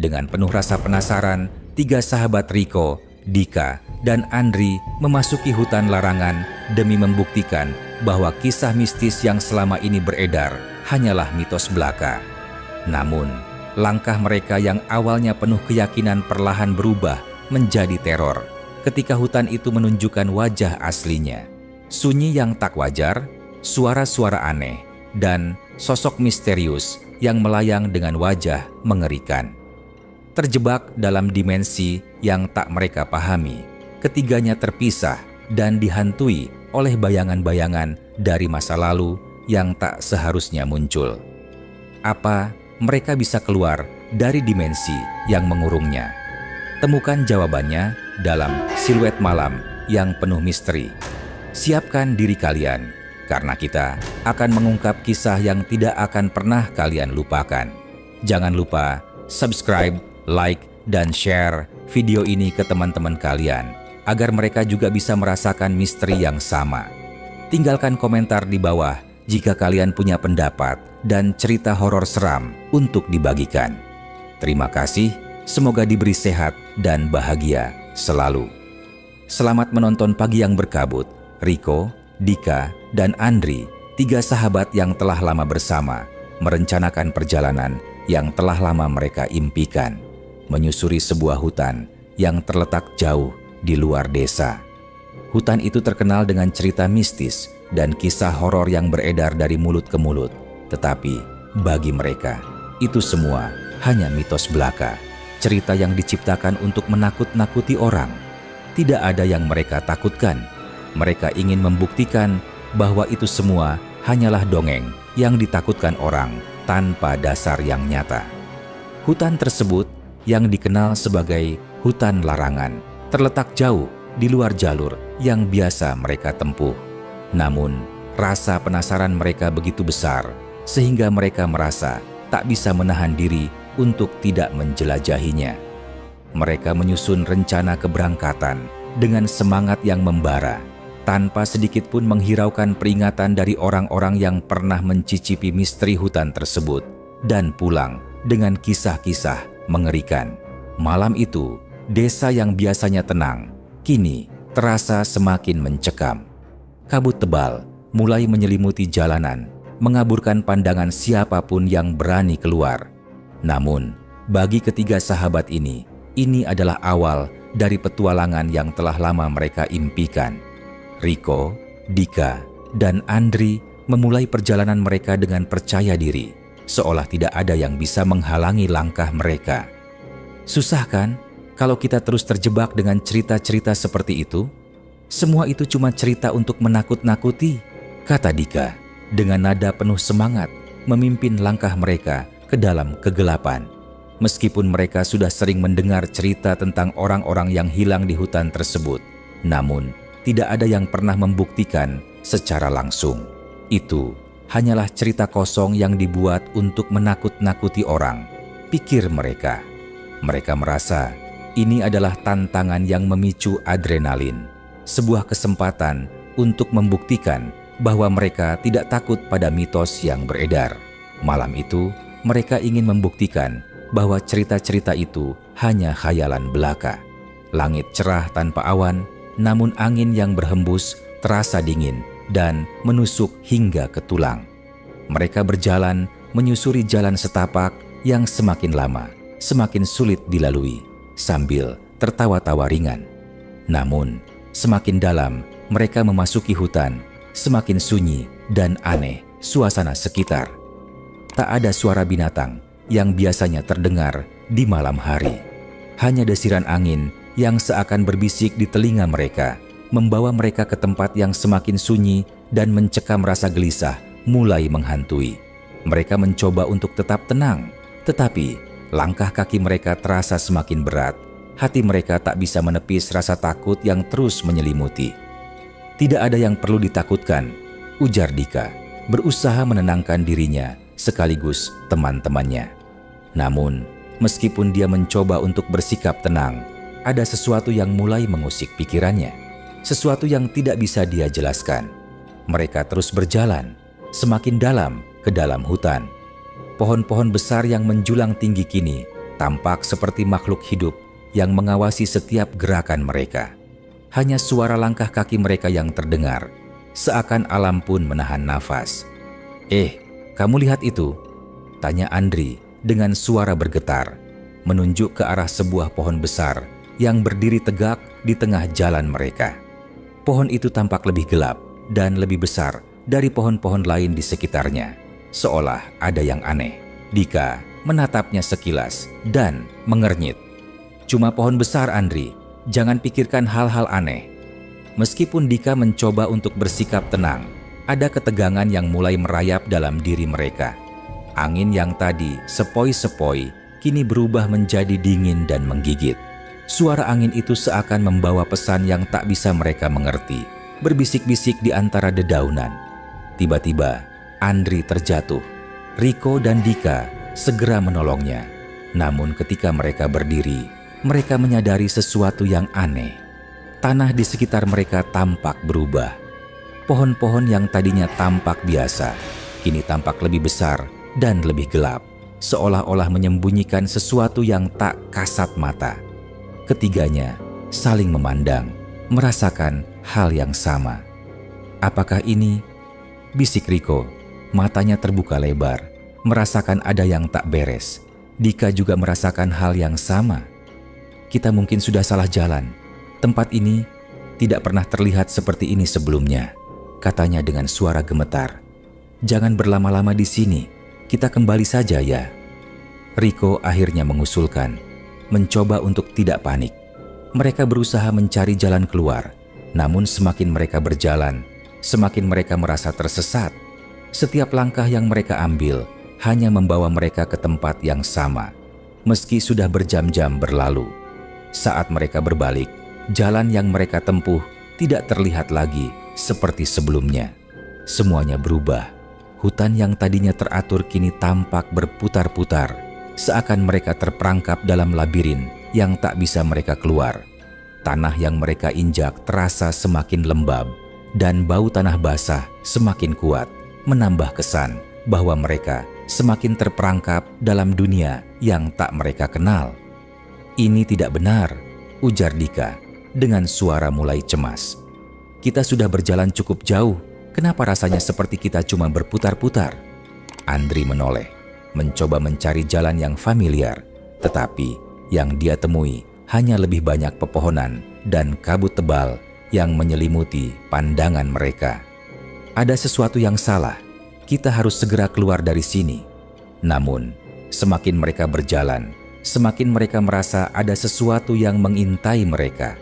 Dengan penuh rasa penasaran, tiga sahabat Rico, Dika, dan Andri memasuki hutan larangan demi membuktikan bahwa kisah mistis yang selama ini beredar hanyalah mitos belaka. Namun, langkah mereka yang awalnya penuh keyakinan perlahan berubah menjadi teror ketika hutan itu menunjukkan wajah aslinya. Sunyi yang tak wajar, suara-suara aneh, dan sosok misterius yang melayang dengan wajah mengerikan. Terjebak dalam dimensi yang tak mereka pahami, ketiganya terpisah dan dihantui oleh bayangan-bayangan dari masa lalu yang tak seharusnya muncul. Apa mereka bisa keluar dari dimensi yang mengurungnya? Temukan jawabannya dalam Siluet Malam yang penuh misteri. Siapkan diri kalian, karena kita akan mengungkap kisah yang tidak akan pernah kalian lupakan. Jangan lupa subscribe, like, dan share video ini ke teman-teman kalian, agar mereka juga bisa merasakan misteri yang sama. Tinggalkan komentar di bawah jika kalian punya pendapat dan cerita horor seram untuk dibagikan. Terima kasih, semoga diberi sehat dan bahagia selalu. Selamat menonton Pagi yang Berkabut. Rico, Dika, dan Andri, tiga sahabat yang telah lama bersama, merencanakan perjalanan yang telah lama mereka impikan, menyusuri sebuah hutan yang terletak jauh di luar desa. Hutan itu terkenal dengan cerita mistis dan kisah horor yang beredar dari mulut ke mulut. Tetapi bagi mereka, itu semua hanya mitos belaka, cerita yang diciptakan untuk menakut-nakuti orang. Tidak ada yang mereka takutkan. Mereka ingin membuktikan bahwa itu semua hanyalah dongeng yang ditakutkan orang tanpa dasar yang nyata. Hutan tersebut yang dikenal sebagai hutan larangan terletak jauh di luar jalur yang biasa mereka tempuh. Namun, rasa penasaran mereka begitu besar sehingga mereka merasa tak bisa menahan diri untuk tidak menjelajahinya. Mereka menyusun rencana keberangkatan dengan semangat yang membara, tanpa sedikit pun menghiraukan peringatan dari orang-orang yang pernah mencicipi misteri hutan tersebut dan pulang dengan kisah-kisah mengerikan. Malam itu, desa yang biasanya tenang, kini terasa semakin mencekam. Kabut tebal mulai menyelimuti jalanan, mengaburkan pandangan siapapun yang berani keluar. Namun, bagi ketiga sahabat ini adalah awal dari petualangan yang telah lama mereka impikan. Rico, Dika, dan Andri memulai perjalanan mereka dengan percaya diri, seolah tidak ada yang bisa menghalangi langkah mereka. Susah kan kalau kita terus terjebak dengan cerita-cerita seperti itu? Semua itu cuma cerita untuk menakut-nakuti, kata Dika, dengan nada penuh semangat memimpin langkah mereka ke dalam kegelapan. Meskipun mereka sudah sering mendengar cerita tentang orang-orang yang hilang di hutan tersebut, namun tidak ada yang pernah membuktikan secara langsung. Itu hanyalah cerita kosong yang dibuat untuk menakut-nakuti orang, pikir mereka. Mereka merasa ini adalah tantangan yang memicu adrenalin, sebuah kesempatan untuk membuktikan bahwa mereka tidak takut pada mitos yang beredar. Malam itu, mereka ingin membuktikan bahwa cerita-cerita itu hanya khayalan belaka. Langit cerah tanpa awan, namun angin yang berhembus terasa dingin dan menusuk hingga ke tulang. Mereka berjalan menyusuri jalan setapak yang semakin lama, semakin sulit dilalui, sambil tertawa-tawa ringan. Namun, semakin dalam mereka memasuki hutan, semakin sunyi dan aneh suasana sekitar. Tak ada suara binatang yang biasanya terdengar di malam hari. Hanya desiran angin yang seakan berbisik di telinga mereka, membawa mereka ke tempat yang semakin sunyi dan mencekam rasa gelisah mulai menghantui. Mereka mencoba untuk tetap tenang, tetapi langkah kaki mereka terasa semakin berat. Hati mereka tak bisa menepis rasa takut yang terus menyelimuti. Tidak ada yang perlu ditakutkan, ujar Dika, berusaha menenangkan dirinya sekaligus teman-temannya. Namun, meskipun dia mencoba untuk bersikap tenang, ada sesuatu yang mulai mengusik pikirannya, sesuatu yang tidak bisa dia jelaskan. Mereka terus berjalan, semakin dalam ke dalam hutan. Pohon-pohon besar yang menjulang tinggi kini tampak seperti makhluk hidup yang mengawasi setiap gerakan mereka. Hanya suara langkah kaki mereka yang terdengar, seakan alam pun menahan nafas. Kamu lihat itu?" tanya Andri dengan suara bergetar, menunjuk ke arah sebuah pohon besar yang berdiri tegak di tengah jalan mereka. Pohon itu tampak lebih gelap dan lebih besar dari pohon-pohon lain di sekitarnya, seolah ada yang aneh. Dika menatapnya sekilas dan mengernyit. "Cuma pohon besar, Andri. Jangan pikirkan hal-hal aneh." Meskipun Dika mencoba untuk bersikap tenang, ada ketegangan yang mulai merayap dalam diri mereka. Angin yang tadi sepoi-sepoi kini berubah menjadi dingin dan menggigit. Suara angin itu seakan membawa pesan yang tak bisa mereka mengerti, berbisik-bisik di antara dedaunan. Tiba-tiba, Andri terjatuh. Riko dan Dika segera menolongnya. Namun ketika mereka berdiri, mereka menyadari sesuatu yang aneh. Tanah di sekitar mereka tampak berubah. Pohon-pohon yang tadinya tampak biasa, kini tampak lebih besar dan lebih gelap, seolah-olah menyembunyikan sesuatu yang tak kasat mata. Ketiganya saling memandang, merasakan hal yang sama. "Apakah ini?" bisik Riko. Matanya terbuka lebar, merasakan ada yang tak beres. Dika juga merasakan hal yang sama. "Kita mungkin sudah salah jalan. Tempat ini tidak pernah terlihat seperti ini sebelumnya," katanya dengan suara gemetar. "Jangan berlama-lama di sini. Kita kembali saja ya." Riko akhirnya mengusulkan, mencoba untuk tidak panik. Mereka berusaha mencari jalan keluar, namun semakin mereka berjalan, semakin mereka merasa tersesat. Setiap langkah yang mereka ambil hanya membawa mereka ke tempat yang sama, meski sudah berjam-jam berlalu. Saat mereka berbalik, jalan yang mereka tempuh tidak terlihat lagi seperti sebelumnya. Semuanya berubah. Hutan yang tadinya teratur kini tampak berputar-putar, seakan mereka terperangkap dalam labirin yang tak bisa mereka keluar. Tanah yang mereka injak terasa semakin lembab, dan bau tanah basah semakin kuat, menambah kesan bahwa mereka semakin terperangkap dalam dunia yang tak mereka kenal. "Ini tidak benar," ujar Dika dengan suara mulai cemas. "Kita sudah berjalan cukup jauh, kenapa rasanya seperti kita cuma berputar-putar?" Andri menoleh, mencoba mencari jalan yang familiar, tetapi yang dia temui hanya lebih banyak pepohonan dan kabut tebal yang menyelimuti pandangan mereka. "Ada sesuatu yang salah, kita harus segera keluar dari sini." Namun, semakin mereka berjalan, semakin mereka merasa ada sesuatu yang mengintai mereka.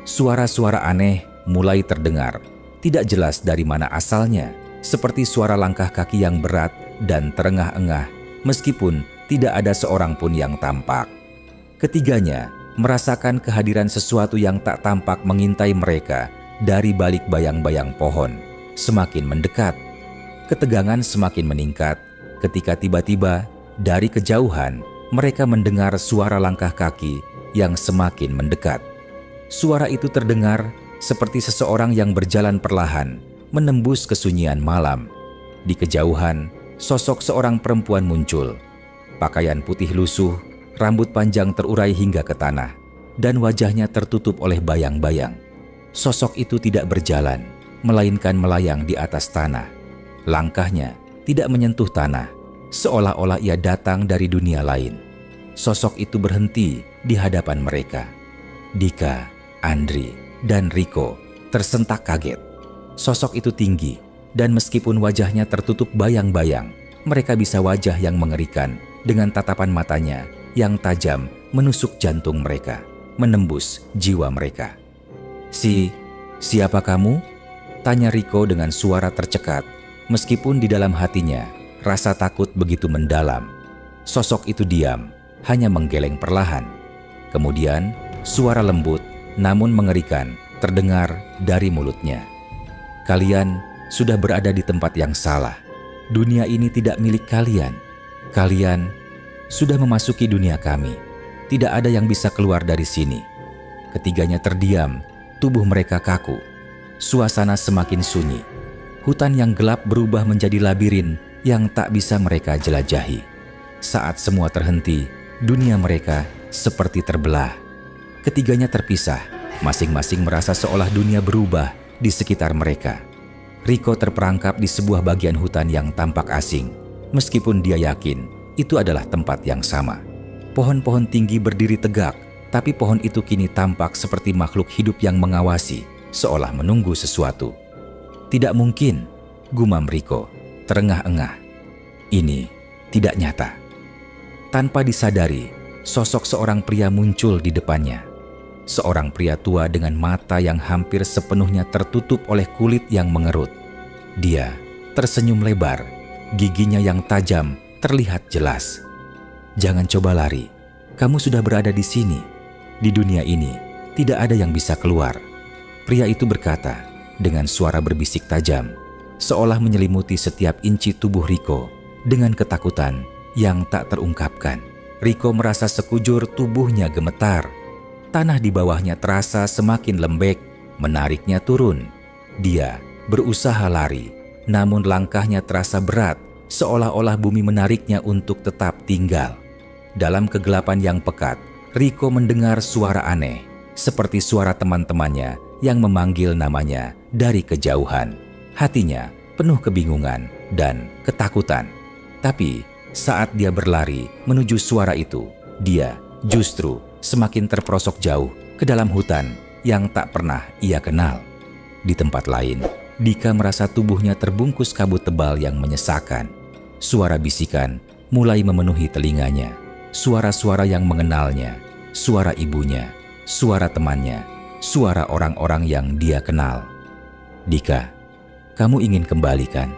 Suara-suara aneh mulai terdengar, tidak jelas dari mana asalnya, seperti suara langkah kaki yang berat dan terengah-engah, meskipun tidak ada seorang pun yang tampak. Ketiganya merasakan kehadiran sesuatu yang tak tampak mengintai mereka dari balik bayang-bayang pohon, semakin mendekat. Ketegangan semakin meningkat ketika tiba-tiba dari kejauhan mereka mendengar suara langkah kaki yang semakin mendekat. Suara itu terdengar seperti seseorang yang berjalan perlahan menembus kesunyian malam. Di kejauhan, sosok seorang perempuan muncul. Pakaian putih lusuh, rambut panjang terurai hingga ke tanah, dan wajahnya tertutup oleh bayang-bayang. Sosok itu tidak berjalan, melainkan melayang di atas tanah. Langkahnya tidak menyentuh tanah, seolah-olah ia datang dari dunia lain. Sosok itu berhenti di hadapan mereka. Dika, Andri, dan Riko tersentak kaget. Sosok itu tinggi, dan meskipun wajahnya tertutup bayang-bayang, mereka bisa wajah yang mengerikan dengan tatapan matanya yang tajam menusuk jantung mereka, menembus jiwa mereka. Siapa kamu?" tanya Riko dengan suara tercekat, meskipun di dalam hatinya rasa takut begitu mendalam. Sosok itu diam, hanya menggeleng perlahan. Kemudian suara lembut namun mengerikan terdengar dari mulutnya. "Kalian sudah berada di tempat yang salah. Dunia ini tidak milik kalian. Kalian sudah memasuki dunia kami. Tidak ada yang bisa keluar dari sini." Ketiganya terdiam, tubuh mereka kaku. Suasana semakin sunyi. Hutan yang gelap berubah menjadi labirin yang tak bisa mereka jelajahi. Saat semua terhenti, dunia mereka seperti terbelah. Ketiganya terpisah, masing-masing merasa seolah dunia berubah di sekitar mereka. Rico terperangkap di sebuah bagian hutan yang tampak asing, meskipun dia yakin itu adalah tempat yang sama. Pohon-pohon tinggi berdiri tegak, tapi pohon itu kini tampak seperti makhluk hidup yang mengawasi, seolah menunggu sesuatu. Tidak mungkin, gumam Rico, terengah-engah. Ini tidak nyata. Tanpa disadari, sosok seorang pria muncul di depannya. Seorang pria tua dengan mata yang hampir sepenuhnya tertutup oleh kulit yang mengerut. Dia tersenyum lebar, giginya yang tajam terlihat jelas. Jangan coba lari, kamu sudah berada di sini. Di dunia ini, tidak ada yang bisa keluar. Pria itu berkata dengan suara berbisik tajam, seolah menyelimuti setiap inci tubuh Rico dengan ketakutan yang tak terungkapkan. Rico merasa sekujur tubuhnya gemetar. Tanah di bawahnya terasa semakin lembek, menariknya turun. Dia berusaha lari, namun langkahnya terasa berat, seolah-olah bumi menariknya untuk tetap tinggal. Dalam kegelapan yang pekat, Rico mendengar suara aneh, seperti suara teman-temannya yang memanggil namanya dari kejauhan. Hatinya penuh kebingungan dan ketakutan. Tapi saat dia berlari menuju suara itu, dia justru semakin terperosok jauh ke dalam hutan yang tak pernah ia kenal. Di tempat lain, Dika merasa tubuhnya terbungkus kabut tebal yang menyesakan. Suara bisikan mulai memenuhi telinganya. Suara-suara yang mengenalnya, suara ibunya, suara temannya, suara orang-orang yang dia kenal. Dika, kamu ingin kembali kan?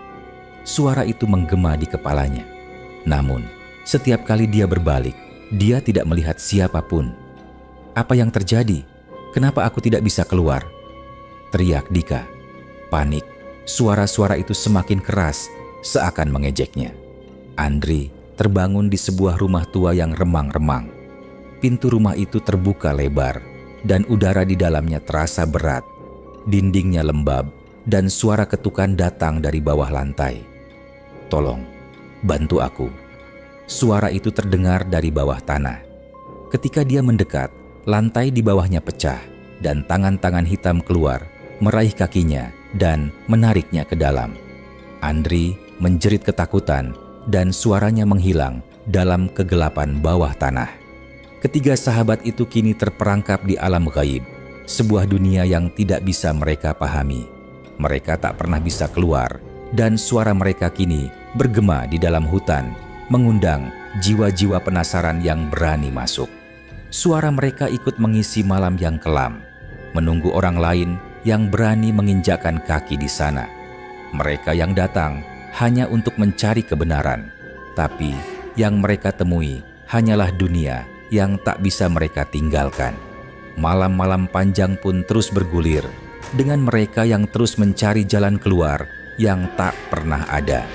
Suara itu menggema di kepalanya. Namun, setiap kali dia berbalik, dia tidak melihat siapapun. Apa yang terjadi? Kenapa aku tidak bisa keluar? Teriak Dika. Panik, suara-suara itu semakin keras, seakan mengejeknya. Andri terbangun di sebuah rumah tua yang remang-remang. Pintu rumah itu terbuka lebar, dan udara di dalamnya terasa berat. Dindingnya lembab, dan suara ketukan datang dari bawah lantai. Tolong, bantu aku. Suara itu terdengar dari bawah tanah. Ketika dia mendekat, lantai di bawahnya pecah, dan tangan-tangan hitam keluar, meraih kakinya, dan menariknya ke dalam. Andri menjerit ketakutan, dan suaranya menghilang dalam kegelapan bawah tanah. Ketiga sahabat itu kini terperangkap di alam gaib, sebuah dunia yang tidak bisa mereka pahami. Mereka tak pernah bisa keluar, dan suara mereka kini bergema di dalam hutan, mengundang jiwa-jiwa penasaran yang berani masuk. Suara mereka ikut mengisi malam yang kelam, menunggu orang lain yang berani menginjakkan kaki di sana. Mereka yang datang hanya untuk mencari kebenaran, tapi yang mereka temui hanyalah dunia yang tak bisa mereka tinggalkan. Malam-malam panjang pun terus bergulir, dengan mereka yang terus mencari jalan keluar yang tak pernah ada.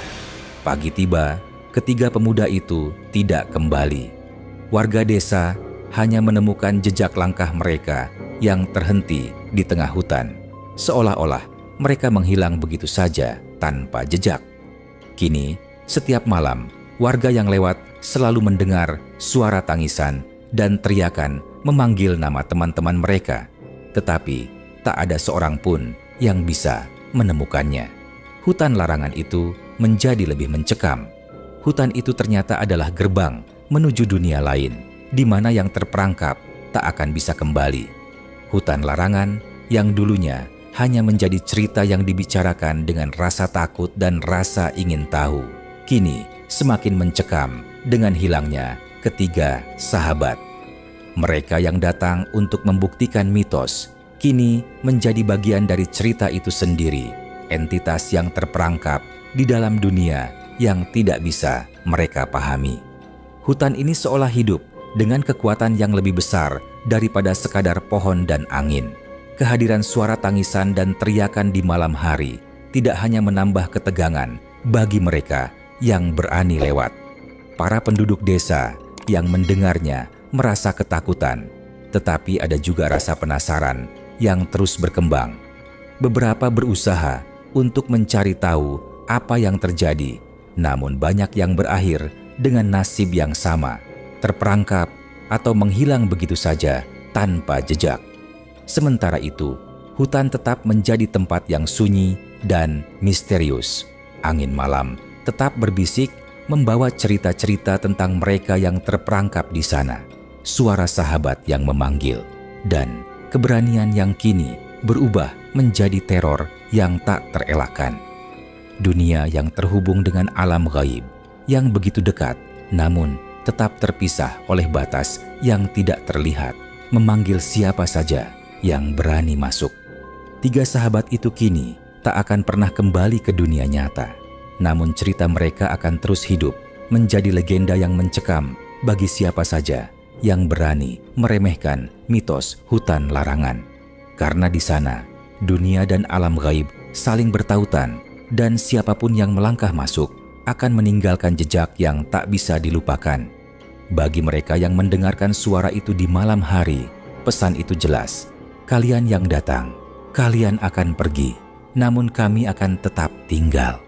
Pagi tiba, ketiga pemuda itu tidak kembali. Warga desa hanya menemukan jejak langkah mereka yang terhenti di tengah hutan, seolah-olah mereka menghilang begitu saja tanpa jejak. Kini, setiap malam, warga yang lewat selalu mendengar suara tangisan dan teriakan memanggil nama teman-teman mereka, tetapi tak ada seorang pun yang bisa menemukannya. Hutan larangan itu menjadi lebih mencekam. Hutan itu ternyata adalah gerbang menuju dunia lain, di mana yang terperangkap tak akan bisa kembali. Hutan larangan yang dulunya hanya menjadi cerita yang dibicarakan dengan rasa takut dan rasa ingin tahu, kini semakin mencekam dengan hilangnya ketiga sahabat. Mereka yang datang untuk membuktikan mitos, kini menjadi bagian dari cerita itu sendiri, entitas yang terperangkap di dalam dunia yang tidak bisa mereka pahami. Hutan ini seolah hidup dengan kekuatan yang lebih besar daripada sekadar pohon dan angin. Kehadiran suara tangisan dan teriakan di malam hari tidak hanya menambah ketegangan bagi mereka yang berani lewat. Para penduduk desa yang mendengarnya merasa ketakutan, tetapi ada juga rasa penasaran yang terus berkembang. Beberapa berusaha untuk mencari tahu apa yang terjadi, namun banyak yang berakhir dengan nasib yang sama. terperangkap, atau menghilang begitu saja tanpa jejak. Sementara itu, hutan tetap menjadi tempat yang sunyi dan misterius. Angin malam tetap berbisik, membawa cerita-cerita tentang mereka yang terperangkap di sana. Suara sahabat yang memanggil, dan keberanian yang kini berubah menjadi teror yang tak terelakkan. Dunia yang terhubung dengan alam gaib yang begitu dekat, namun tetap terpisah oleh batas yang tidak terlihat, memanggil siapa saja yang berani masuk. 3 sahabat itu kini tak akan pernah kembali ke dunia nyata. Namun cerita mereka akan terus hidup, menjadi legenda yang mencekam bagi siapa saja yang berani meremehkan mitos hutan larangan. Karena di sana, dunia dan alam gaib saling bertautan, dan siapapun yang melangkah masuk akan meninggalkan jejak yang tak bisa dilupakan. Bagi mereka yang mendengarkan suara itu di malam hari, pesan itu jelas. Kalian yang datang, kalian akan pergi, namun kami akan tetap tinggal.